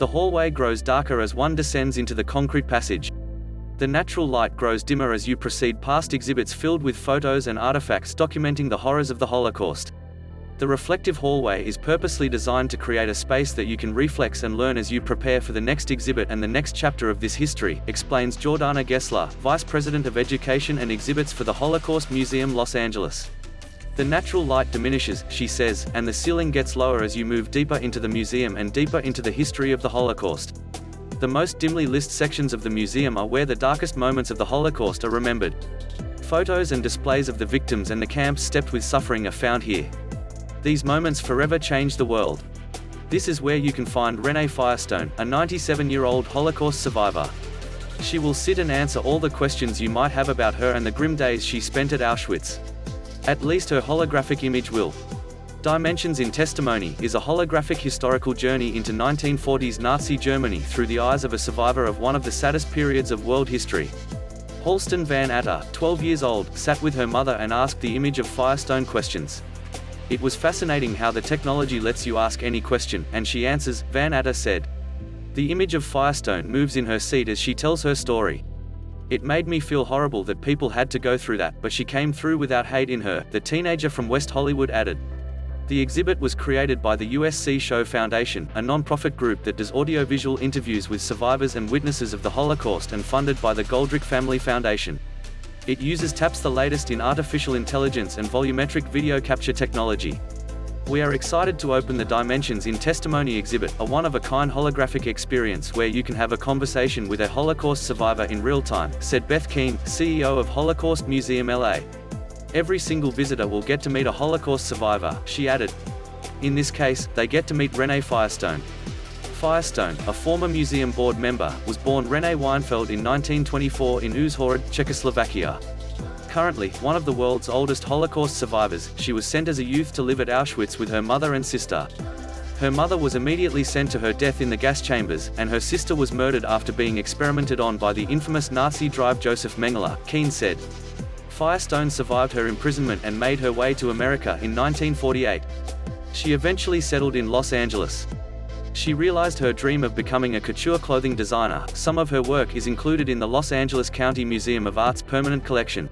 The hallway grows darker as one descends into the concrete passage. The natural light grows dimmer as you proceed past exhibits filled with photos and artifacts documenting the horrors of the Holocaust. The reflective hallway is purposely designed to create a space that you can reflex and learn as you prepare for the next exhibit and the next chapter of this history, explains Jordanna Gessler, Vice President of Education and Exhibits for the Holocaust Museum Los Angeles. The natural light diminishes, she says, and the ceiling gets lower as you move deeper into the museum and deeper into the history of the Holocaust. The most dimly lit sections of the museum are where the darkest moments of the Holocaust are remembered. Photos and displays of the victims and the camps steeped with suffering are found here. These moments forever change the world. This is where you can find Renee Firestone, a 97-year-old Holocaust survivor. She will sit and answer all the questions you might have about her and the grim days she spent at Auschwitz. At least her holographic image will. Dimensions in Testimony is a holographic historical journey into 1940s Nazi Germany through the eyes of a survivor of one of the saddest periods of world history. Halston Van Atta, 12 years old, sat with her mother and asked the image of Firestone questions. It was fascinating how the technology lets you ask any question, and she answers, Van Atta said. The image of Firestone moves in her seat as she tells her story. It made me feel horrible that people had to go through that, but she came through without hate in her, the teenager from West Hollywood added. The exhibit was created by the USC Shoah Foundation, a non-profit group that does audiovisual interviews with survivors and witnesses of the Holocaust and funded by the Goldrich Family Foundation. It taps the latest in artificial intelligence and volumetric video capture technology. We are excited to open the Dimensions in Testimony exhibit, a one-of-a-kind holographic experience where you can have a conversation with a Holocaust survivor in real time, said Beth Kean, CEO of Holocaust Museum LA. Every single visitor will get to meet a Holocaust survivor, she added. In this case, they get to meet Renee Firestone. Firestone, a former museum board member, was born Renee Weinfeld in 1924 in Uzhorod, Czechoslovakia. Currently, one of the world's oldest Holocaust survivors, she was sent as a youth to live at Auschwitz with her mother and sister. Her mother was immediately sent to her death in the gas chambers, and her sister was murdered after being experimented on by the infamous Nazi drive Josef Mengele, Kean said. Firestone survived her imprisonment and made her way to America in 1948. She eventually settled in Los Angeles. She realized her dream of becoming a couture clothing designer. Some of her work is included in the Los Angeles County Museum of Art's permanent collection.